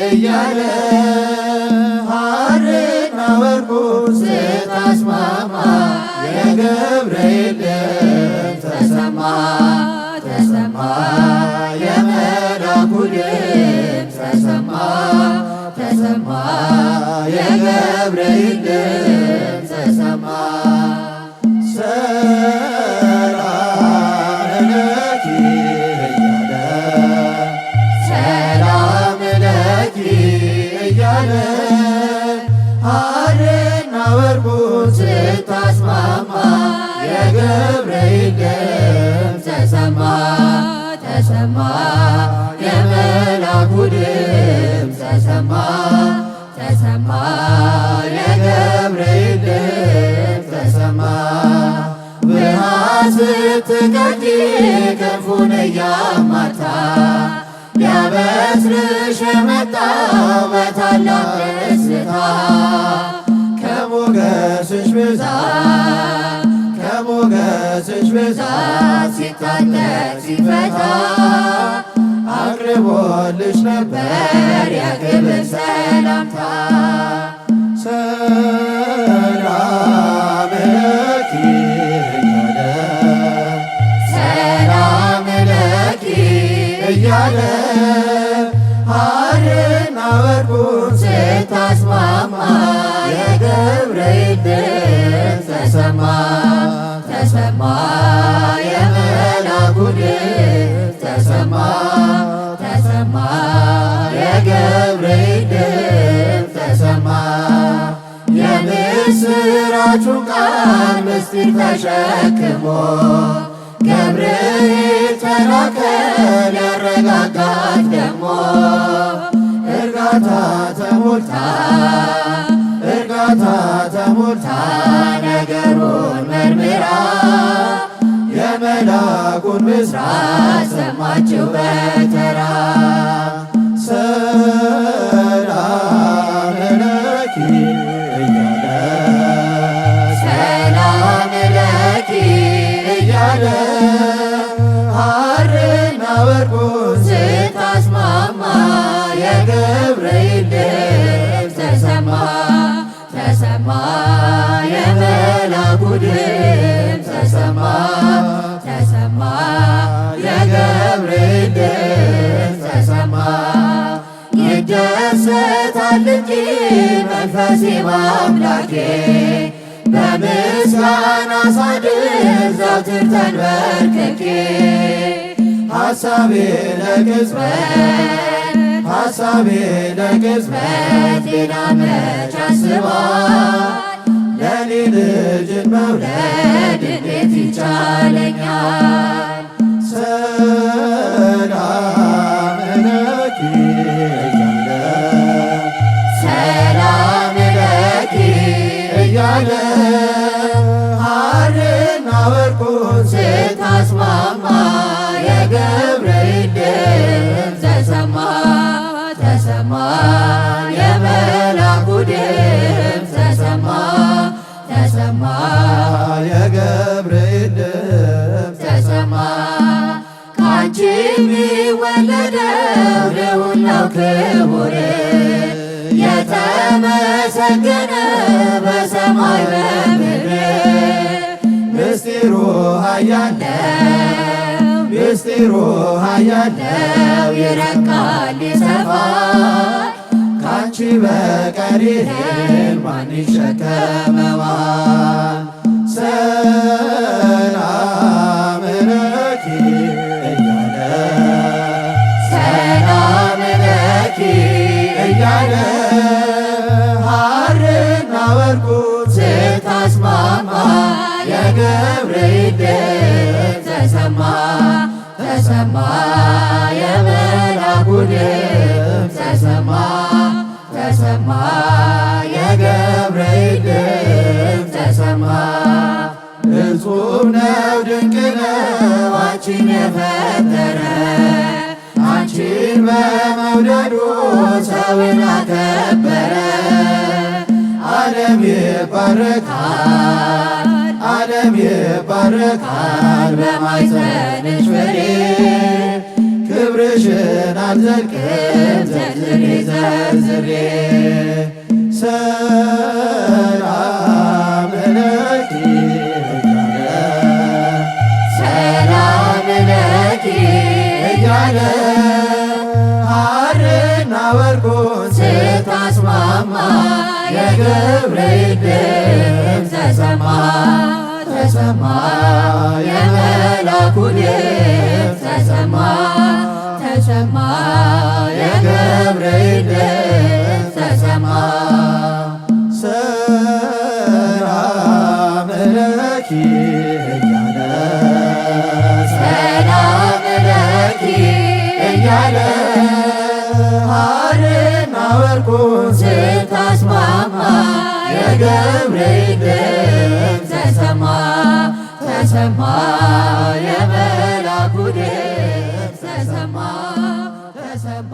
እያለ ሐርና ወርቁን ስታስማማ የገብርኤል ድምፅ ተሰማ ተሰማ የመላኩ ድምፅ ተሰማ ተሰማ የገብርኤል ድምፅ ተሰማ። ሰላም ለኪ እያለ ሰላም ለኪ እያለ ሐርና ወርቁን ስታስማማ የገብርኤል ድምፅ ተሰማ ተሰማ የመላኩ ድምፅ ተሰማ ተሰማ የገብርኤል ድምፅ ተሰማ። ውሃ ስትቀጂ ክንፉን እያማታ ሊያበስርሽ የመጣው በታላቅ ደስታ ከሞገስሽ ብዛት ከሞገስሽ ብዛት ሲታጠቅ ሲፈታ አቅርቦልሽ ነበር የክብር ሰላምታ። ሰላም ለኪ እያለ ሰላም ለኪ እያለ ሐርና ወርቁን ስታስማማ የገብርኤል ድምፅ ተሰማ ተሰማ የመላኩ ድምፅ ተሰማ ተሰማ የገብርኤል ድምፅ ተሰማ። የምስራቹን ቃል ምስጢር ተሸክሞ ገብርኤል ተላከ ሊያረጋጋት ደግሞ እርጋታ ተሞልታ እርጋታ ተሞልታ ነገሩን መርምራ የመላኩን ብስራት ሰማችው በተራ። ሰላም ለኪ እያለ ሰላም ለኪ እያለ ሐርና ወርቁን ስታስማማ የገብርኤል ድምፅ ተሰማ ተሰማ የመላኩ ድምፅ ተሰማ ተሰማ የገብርኤል ድምፅ ተሰማ። ይደሰታል እንጂ መንፈሴ በአምላኬ በምስጋና ሳድር ዘወትር ተንበርክኬ ሐሳቤ ለቅጽበት ሌላ መች ያስባል ለኔ ልጅን መውለድ እንዴት ይቻለኛል። ሰላም ለኪ እያለ ሰላም ለኪ እያለ ሐርና ወርቁን ስታስማማ የገብርኤል ድምፅ ተሰማ ተሰማ የመላኩ ድምፅ ተሰማ ተሰማ የገብርኤል ድምፅ ተሰማ። ካንቺ የሚወለደው ልዑል ነው ክቡር የተመሰገነ በሰማይ በምድር ምስጢሩ ኃያል ነው ይረቃል ይሰፋል ካንቺ በቀር ይህን ማን ይሸከመዋል። ሰላም ለኪ እያለ ሰላም ለኪ እያለ ሐርና ወርቁን ስታስማማ የገብርኤል ድምፅ ተሰማ ተሰማ የመላኩ ድምፅ ተሰማ ተሰማ የገብርኤል ድምፅ ተሰማ። እጹብ ነው ድንቅ ነው አንቺን የፈጠረ አንቺን በመውደዱ ሰውን አከበረ። ዓለም ይባረካል በማኅፀንሽ ፍሬ ክብረ ክብርሽን አልዘልቅም ዘርዝሬ ዘርዝሬ ሰላም ለኪ እያለ ሰላም ለኪ እያለ ሐርና ወርቁን ስታስማማ የገብርኤል ድምፅ ተሰማ ተሰማ የመላኩ ድምፅ ተሰማ ተሰማ የገብርኤል ድምፅ ተሰማ ሰላም ለኪ እያለ ሰላም ለኪ እያለ ሐርና ወርቁን ስታስማማ የገብርኤል ድምፅ ተሰማ ተሰማ የመላኩ ድምፅ ተሰማ ተሰማ